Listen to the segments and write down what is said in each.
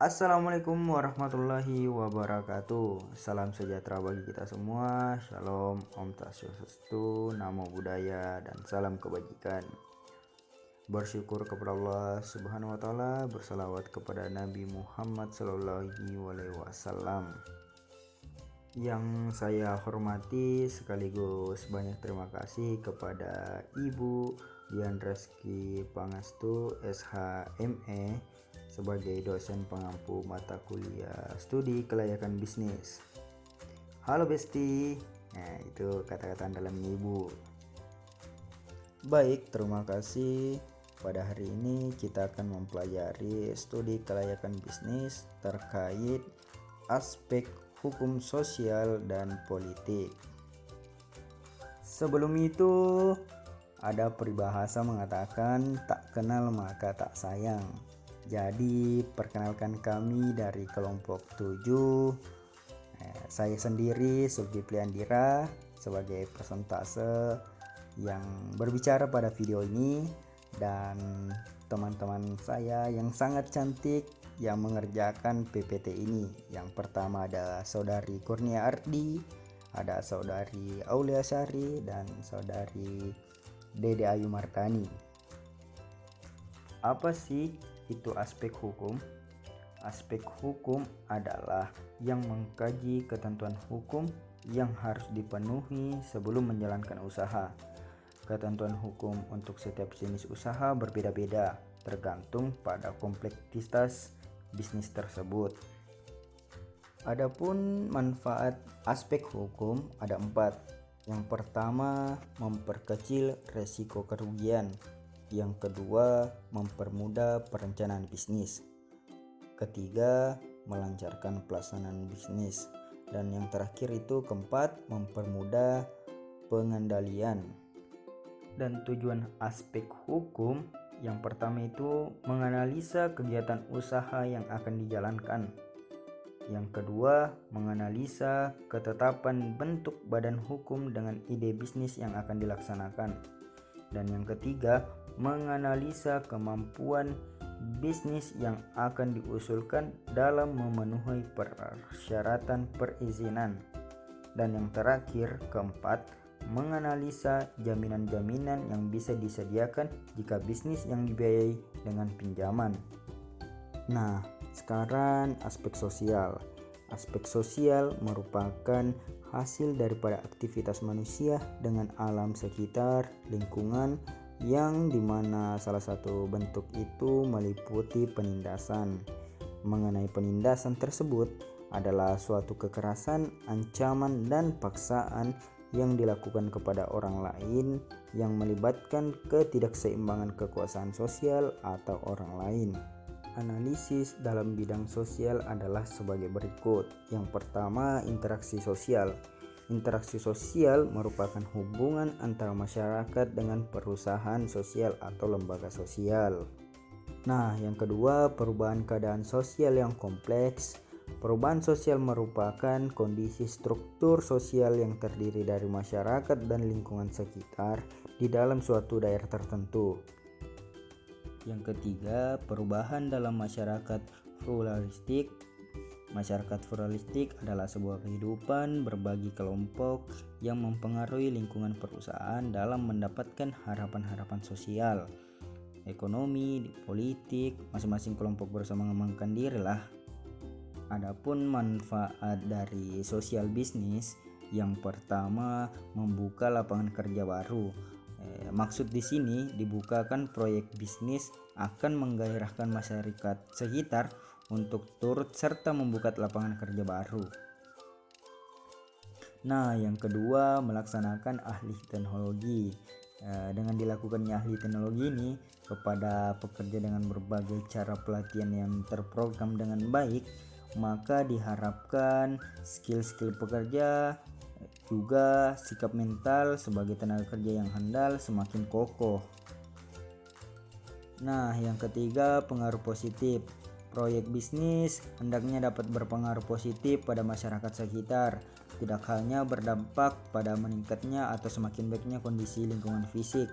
Assalamualaikum warahmatullahi wabarakatuh. Salam sejahtera bagi kita semua. Shalom, Om Swastiastu, Namo Buddhaya, dan salam kebajikan. Bersyukur kepada Allah Subhanahu wa taala, bersalawat kepada Nabi Muhammad sallallahu alaihi wasallam. Yang saya hormati sekaligus banyak terima kasih kepada Ibu Dian Reski Pangastu SHME sebagai dosen pengampu mata kuliah studi kelayakan bisnis. Halo Besti. Nah, itu kata-kata andalannya Ibu. Baik, terima kasih. Pada hari ini kita akan mempelajari studi kelayakan bisnis terkait aspek hukum sosial dan politik. Sebelum itu, ada peribahasa mengatakan tak kenal maka tak sayang. Jadi perkenalkan kami dari kelompok 7. Saya sendiri Zulkifli Andira sebagai persentase yang berbicara pada video ini, dan teman-teman saya yang sangat cantik yang mengerjakan PPT ini. Yang pertama ada saudari Kurnia Ardi, ada saudari Aulia Syari, dan saudari Dede Ayu Martani. Apa sih itu aspek hukum? Aspek hukum adalah yang mengkaji ketentuan hukum yang harus dipenuhi sebelum menjalankan usaha. Ketentuan hukum untuk setiap jenis usaha berbeda-beda, tergantung pada kompleksitas bisnis tersebut. Adapun manfaat aspek hukum ada 4. Yang pertama, memperkecil resiko kerugian. Yang kedua, mempermudah perencanaan bisnis. Ketiga, melancarkan pelaksanaan bisnis. Dan yang terakhir itu keempat, mempermudah pengendalian. Dan tujuan aspek hukum yang pertama itu menganalisa kegiatan usaha yang akan dijalankan. Yang kedua, menganalisa ketetapan bentuk badan hukum dengan ide bisnis yang akan dilaksanakan. Dan yang ketiga, menganalisa kemampuan bisnis yang akan diusulkan dalam memenuhi persyaratan perizinan. Dan yang terakhir, keempat, menganalisa jaminan-jaminan yang bisa disediakan jika bisnis yang dibiayai dengan pinjaman. Nah, sekarang aspek sosial. Aspek sosial merupakan hasil daripada aktivitas manusia dengan alam sekitar, lingkungan, yang dimana salah satu bentuk itu meliputi penindasan. Mengenai penindasan tersebut adalah suatu kekerasan, ancaman, dan paksaan yang dilakukan kepada orang lain yang melibatkan ketidakseimbangan kekuasaan sosial atau orang lain. Analisis dalam bidang sosial adalah sebagai berikut. Yang pertama, interaksi sosial. Interaksi sosial merupakan hubungan antara masyarakat dengan perusahaan sosial atau lembaga sosial. Nah, yang kedua, perubahan keadaan sosial yang kompleks. Perubahan sosial merupakan kondisi struktur sosial yang terdiri dari masyarakat dan lingkungan sekitar di dalam suatu daerah tertentu. Yang ketiga, perubahan dalam masyarakat pluralistik. Masyarakat pluralistik adalah sebuah kehidupan berbagi kelompok yang mempengaruhi lingkungan perusahaan dalam mendapatkan harapan-harapan sosial, ekonomi, politik. Masing-masing kelompok berusaha mengembangkan diri lah. Adapun manfaat dari sosial bisnis, yang pertama, membuka lapangan kerja baru. Maksud di sini dibukakan proyek bisnis akan menggairahkan masyarakat sekitar untuk turut serta membuka lapangan kerja baru. Nah, yang kedua, melaksanakan ahli teknologi. Dengan dilakukannya ahli teknologi ini kepada pekerja dengan berbagai cara pelatihan yang terprogram dengan baik, maka diharapkan skill-skill pekerja juga sikap mental sebagai tenaga kerja yang handal semakin kokoh. Nah, yang ketiga, pengaruh positif. Proyek bisnis hendaknya dapat berpengaruh positif pada masyarakat sekitar, tidak hanya berdampak pada meningkatnya atau semakin baiknya kondisi lingkungan fisik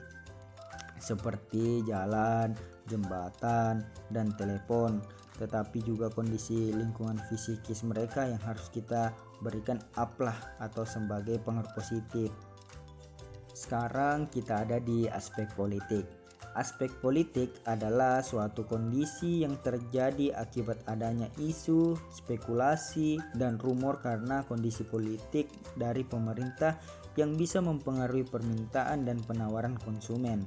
seperti jalan, jembatan, dan telepon, tetapi juga kondisi lingkungan fisikis mereka yang harus kita berikan up lah atau sebagai pengaruh positif. Sekarang kita ada di aspek politik. Aspek politik adalah suatu kondisi yang terjadi akibat adanya isu, spekulasi, dan rumor karena kondisi politik dari pemerintah yang bisa mempengaruhi permintaan dan penawaran konsumen.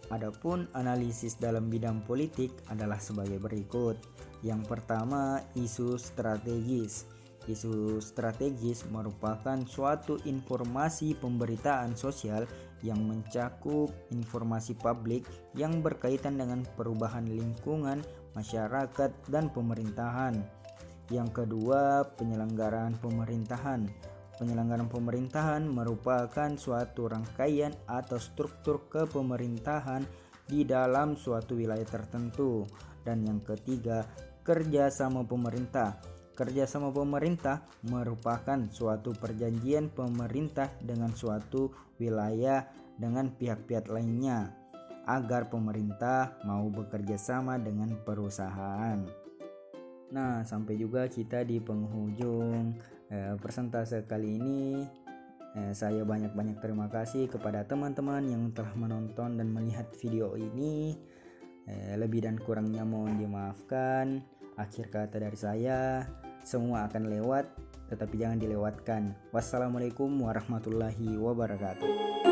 Adapun analisis dalam bidang politik adalah sebagai berikut. Yang pertama, isu strategis. Isu strategis merupakan suatu informasi pemberitaan sosial yang mencakup informasi publik yang berkaitan dengan perubahan lingkungan, masyarakat, dan pemerintahan. Yang kedua, penyelenggaraan pemerintahan. Penyelenggaraan pemerintahan merupakan suatu rangkaian atau struktur kepemerintahan di dalam suatu wilayah tertentu. Dan yang ketiga, kerjasama pemerintah. Kerjasama pemerintah merupakan suatu perjanjian pemerintah dengan suatu wilayah dengan pihak-pihak lainnya agar pemerintah mau bekerja sama dengan perusahaan. Nah, sampai juga kita di penghujung persentase kali ini. Saya banyak-banyak terima kasih kepada teman-teman yang telah menonton dan melihat video ini. Lebih dan kurangnya mohon dimaafkan. Akhir kata dari saya, semua akan lewat, tetapi jangan dilewatkan. Wassalamualaikum warahmatullahi wabarakatuh.